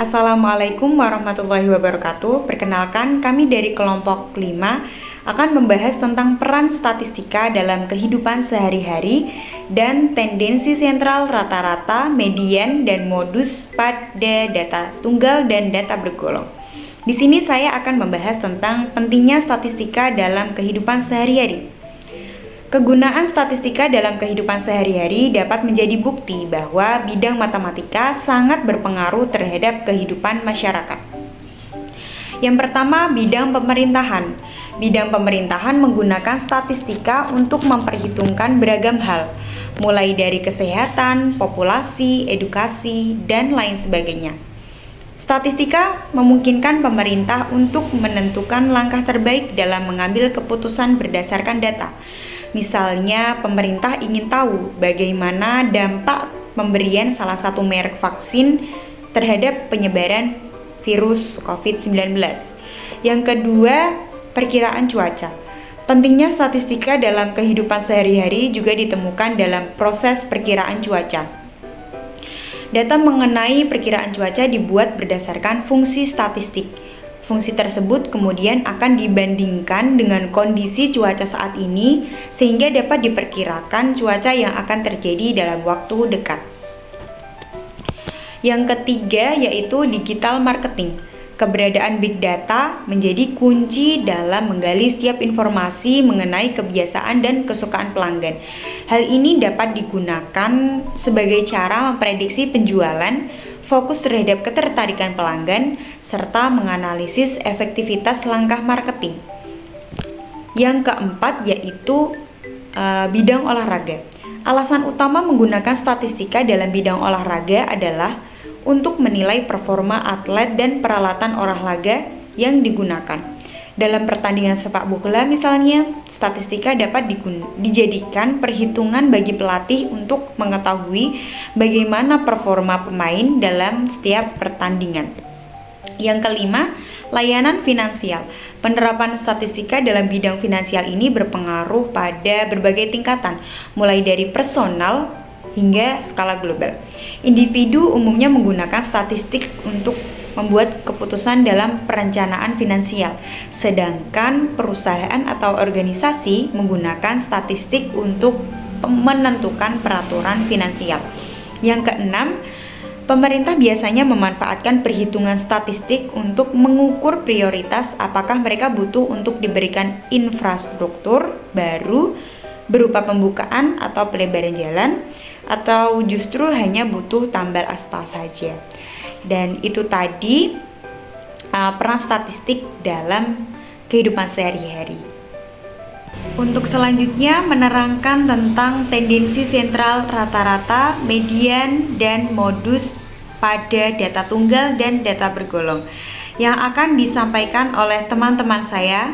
Assalamualaikum warahmatullahi wabarakatuh. Perkenalkan, kami dari kelompok 5 akan membahas tentang peran statistika dalam kehidupan sehari-hari dan tendensi sentral rata-rata, median, dan modus pada data tunggal dan data bergolong. Di sini saya akan membahas tentang pentingnya statistika dalam kehidupan sehari-hari. Kegunaan statistika dalam kehidupan sehari-hari dapat menjadi bukti bahwa bidang matematika sangat berpengaruh terhadap kehidupan masyarakat. Yang pertama, bidang pemerintahan. Bidang pemerintahan menggunakan statistika untuk memperhitungkan beragam hal, mulai dari kesehatan, populasi, edukasi, dan lain sebagainya. Statistika memungkinkan pemerintah untuk menentukan langkah terbaik dalam mengambil keputusan berdasarkan data. Misalnya, pemerintah ingin tahu bagaimana dampak pemberian salah satu merek vaksin terhadap penyebaran virus COVID-19. Yang kedua, perkiraan cuaca. Pentingnya statistika dalam kehidupan sehari-hari juga ditemukan dalam proses perkiraan cuaca. Data mengenai perkiraan cuaca dibuat berdasarkan fungsi statistik. Fungsi tersebut kemudian akan dibandingkan dengan kondisi cuaca saat ini sehingga dapat diperkirakan cuaca yang akan terjadi dalam waktu dekat. Yang ketiga yaitu digital marketing. Keberadaan big data menjadi kunci dalam menggali setiap informasi mengenai kebiasaan dan kesukaan pelanggan. Hal ini dapat digunakan sebagai cara memprediksi penjualan, fokus terhadap ketertarikan pelanggan, serta menganalisis efektivitas langkah marketing. Yang keempat yaitu bidang olahraga. Alasan utama menggunakan statistika dalam bidang olahraga adalah untuk menilai performa atlet dan peralatan olahraga yang digunakan. Dalam pertandingan sepak bola misalnya, statistika dapat dijadikan perhitungan bagi pelatih untuk mengetahui bagaimana performa pemain dalam setiap pertandingan. Yang kelima, layanan finansial. Penerapan statistika dalam bidang finansial ini berpengaruh pada berbagai tingkatan, mulai dari personal hingga skala global. Individu umumnya menggunakan statistik untuk membuat keputusan dalam perencanaan finansial, sedangkan perusahaan atau organisasi menggunakan statistik untuk menentukan peraturan finansial. Yang keenam, pemerintah biasanya memanfaatkan perhitungan statistik untuk mengukur prioritas apakah mereka butuh untuk diberikan infrastruktur baru berupa pembukaan atau pelebaran jalan, atau justru hanya butuh tambal aspal saja. Dan itu tadi peran statistik dalam kehidupan sehari-hari. Untuk selanjutnya menerangkan tentang tendensi sentral rata-rata, median, dan modus pada data tunggal dan data bergolong yang akan disampaikan oleh teman-teman saya.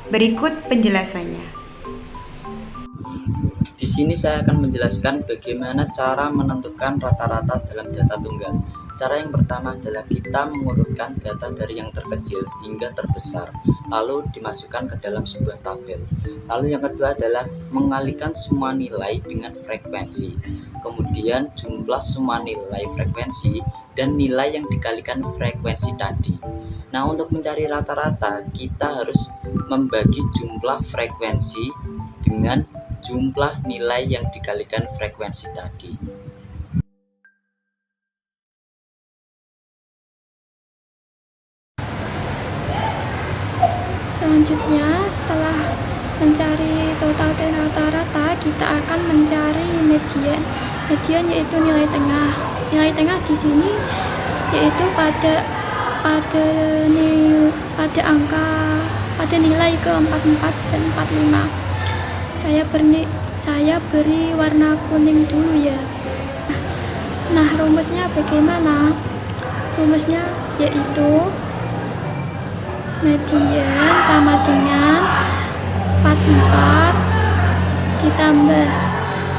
Berikut penjelasannya. Di sini saya akan menjelaskan bagaimana cara menentukan rata-rata dalam data tunggal. Cara yang pertama adalah kita mengurutkan data dari yang terkecil hingga terbesar, lalu dimasukkan ke dalam sebuah tabel. Lalu yang kedua adalah mengalihkan semua nilai dengan frekuensi. Kemudian jumlah semua nilai frekuensi dan nilai yang dikalikan frekuensi tadi. Nah, untuk mencari rata-rata, kita harus membagi jumlah frekuensi dengan jumlah nilai yang dikalikan frekuensi tadi. Selanjutnya, setelah mencari total dan rata-rata, kita akan mencari median. Median yaitu nilai tengah. Nilai tengah di sini yaitu pada nilai ke-44 dan 45. Saya beri warna kuning dulu ya. Nah, rumusnya bagaimana? Rumusnya yaitu median sama dengan 44 ditambah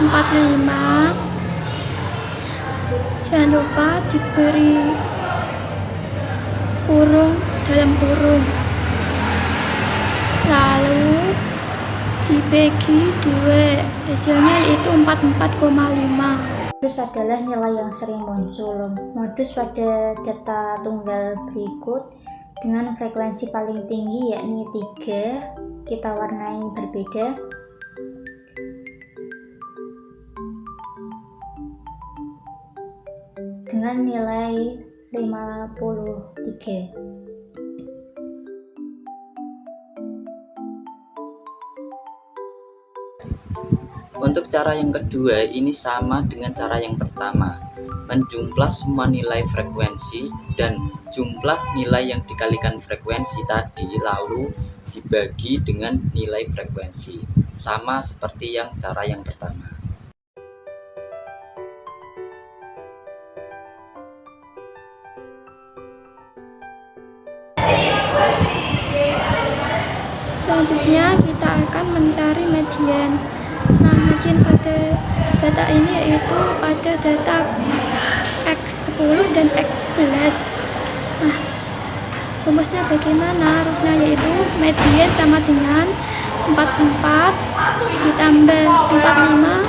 45. Jangan lupa diberi kurung dalam kurung. Lalu dibagi 2, hasilnya yaitu 44,5. Modus adalah nilai yang sering muncul. Modus pada data tunggal berikut dengan frekuensi paling tinggi yakni 3, kita warnai berbeda. Dengan nilai 53. Untuk cara yang kedua ini sama dengan cara yang pertama, menjumlah semua nilai frekuensi dan jumlah nilai yang dikalikan frekuensi tadi lalu dibagi dengan nilai frekuensi, sama seperti yang cara yang pertama. Selanjutnya kita akan mencari median. Nah, median pada data ini yaitu pada data X10 dan X11. Nah, rumusnya bagaimana? Rumusnya yaitu median sama dengan 44 ditambah 45,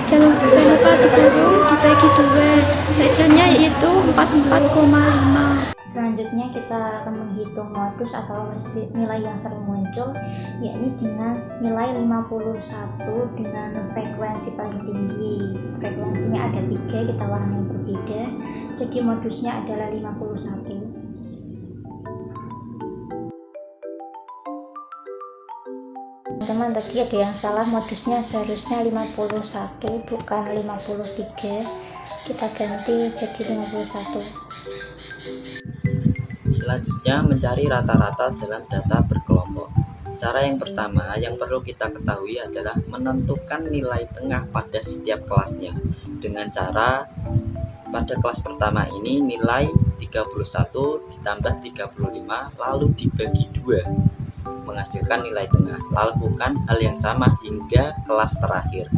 jangan lupa dikurung dibagi 2, hasilnya yaitu 44,5. Selanjutnya kita akan menghitung modus atau nilai yang sering muncul, yakni dengan nilai 51 dengan frekuensi paling tinggi. Frekuensinya ada 3, kita warnai berbeda, jadi modusnya adalah 51. Teman-teman, tadi ada yang salah, modusnya seharusnya 51 bukan 53, kita ganti jadi 51. Selanjutnya mencari rata-rata dalam data berkelompok. Cara yang pertama yang perlu kita ketahui adalah menentukan nilai tengah pada setiap kelasnya. Dengan cara pada kelas pertama ini nilai 31 ditambah 35 lalu dibagi 2 menghasilkan nilai tengah. Lakukan hal yang sama hingga kelas terakhir.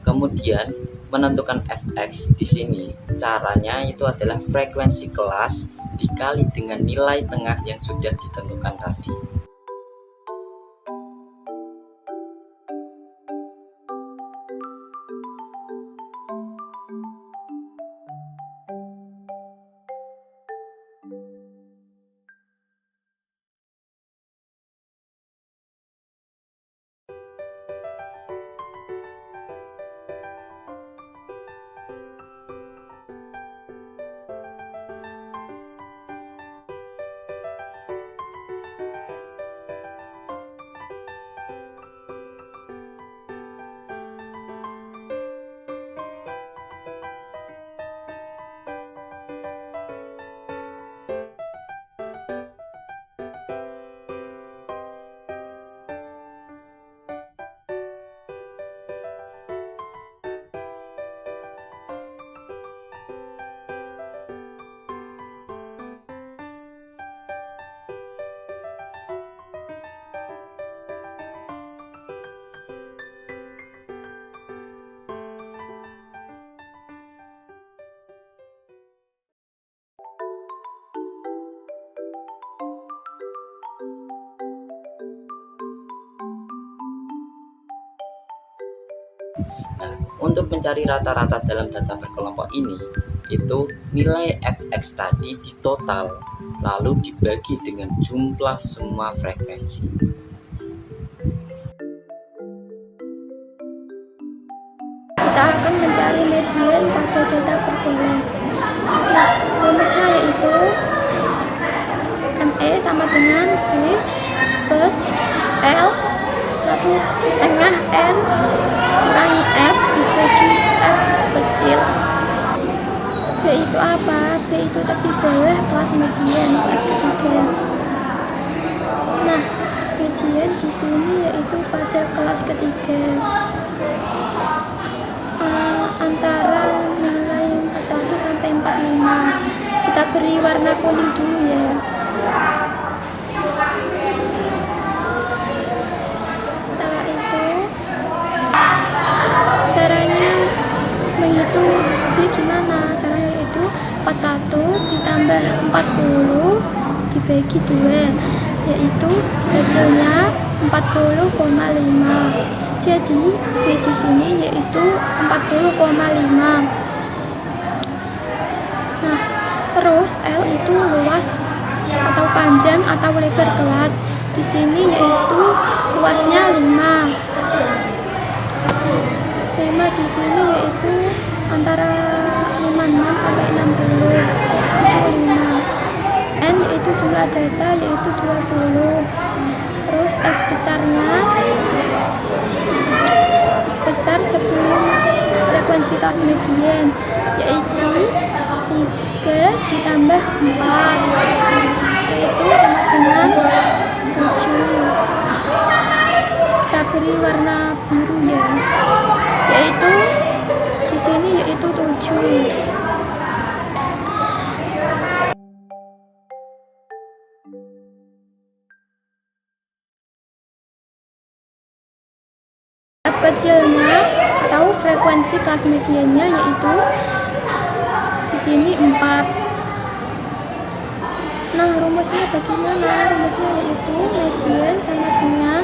Kemudian menentukan fx di sini caranya itu adalah frekuensi kelas dikali dengan nilai tengah yang sudah ditentukan tadi. Nah, untuk mencari rata-rata dalam data berkelompok ini, itu nilai fx tadi ditotal lalu dibagi dengan jumlah semua frekuensi. Kita akan mencari median pada data bergolong. Nah, rumusnya yaitu ME sama dengan B plus L 1/2 N kurangi F dibagi F kecil. B itu apa? B itu tepi bawah kelas median, kelas ketiga. Nah, median di sini yaitu pada kelas ketiga. Antara nilai 41 sampai 45. Kita beri warna kuning dulu ya. Setelah itu caranya menghitung B gimana? Caranya itu 41 ditambah 40 dibagi 2, yaitu hasilnya 40,5. Jadi B di sini yaitu 40,5. Nah, terus L itu luas atau panjang atau lebar kelas. Di sini yaitu luasnya 5. 5 di sini yaitu antara 56 sampai 60. Itu 5. N yaitu jumlah data yaitu 20. Terus F besarnya besar sebelum frekuensi kelas median, yaitu 3 ditambah 4, yaitu sama dengan 7. Kita beri warna biru ya, yaitu di sini yaitu 7. F kecilnya atau frekuensi kelas mediannya yaitu di sini 4. Nah, rumusnya bagaimana? Rumusnya yaitu median sama dengan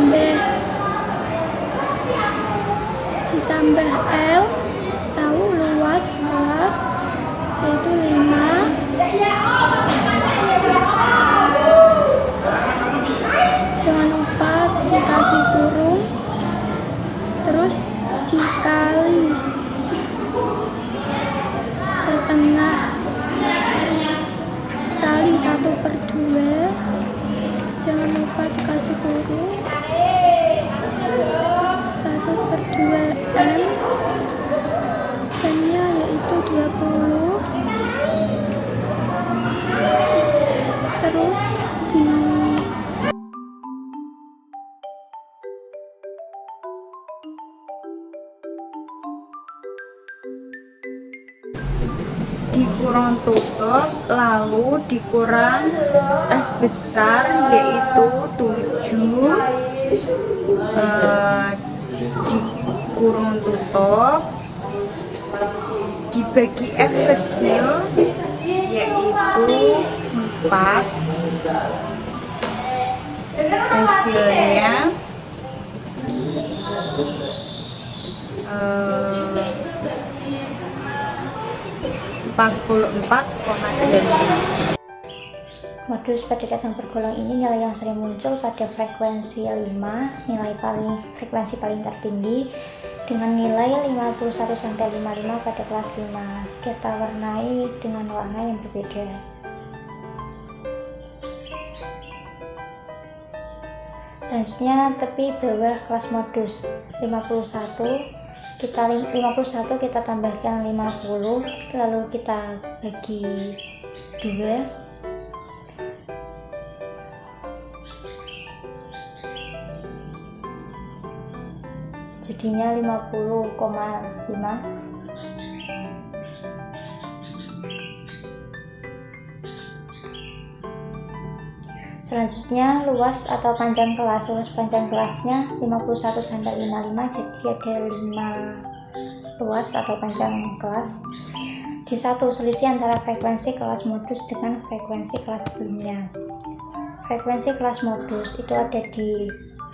B ditambah L tahu luas kelas yaitu 5 jangan lupa dikasih kurung terus dikali setengah kali 1/2, jangan lupa dikasih kurung 1/2 M, M-nya yaitu 20, terus dikurang tutup lalu dikurang F besar yaitu 7, dikurang tutup dibagi F kecil yaitu 4, hasilnya 44,8. Modus pendekatan bergolong ini nilai yang sering muncul pada frekuensi 5, frekuensi paling tertinggi dengan nilai 51 sampai 55 pada kelas 5. Kita warnai dengan warna yang berbeda. Selanjutnya tepi bawah kelas modus 51 kita tambahkan 50 lalu kita bagi 2, jadinya 50,5. Selanjutnya luas atau panjang kelas. Luas panjang kelasnya 51 sampai 55, jadi ada 5 luas atau panjang kelas. Di satu selisih antara frekuensi kelas modus dengan frekuensi kelas sebelumnya. Frekuensi kelas modus itu ada di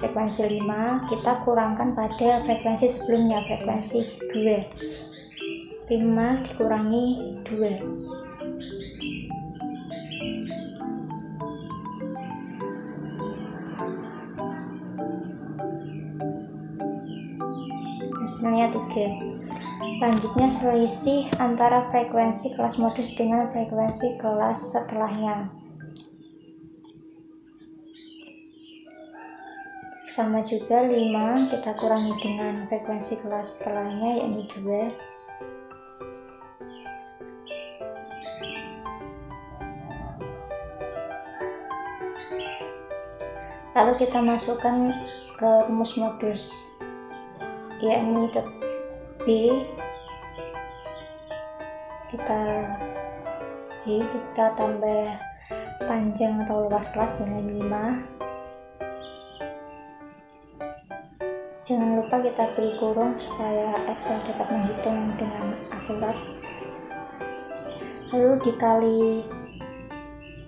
frekuensi 5 kita kurangkan pada frekuensi sebelumnya, frekuensi 2. 5 dikurangi 2. Hasilnya 3. Selanjutnya selisih antara frekuensi kelas modus dengan frekuensi kelas setelahnya. Sama juga 5 kita kurangi dengan frekuensi kelas setelahnya, yakni 2. Lalu kita masukkan ke rumus modus, yakni B kita tambah panjang atau luas kelas dengan 5. Jangan lupa kita beri kurung supaya Excel dapat menghitung dengan akurat. Lalu dikali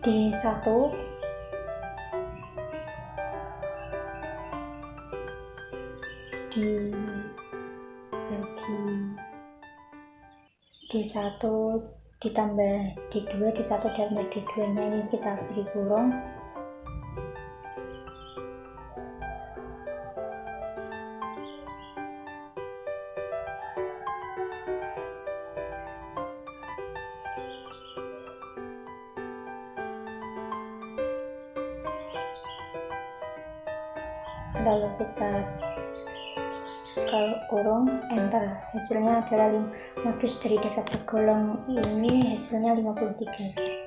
D1 dibagi D1 ditambah D2, D1 ditambah D2 nya ini kita beri kurung. Lalu kita kurung enter, hasilnya adalah modus dari data tergolong ini hasilnya 53.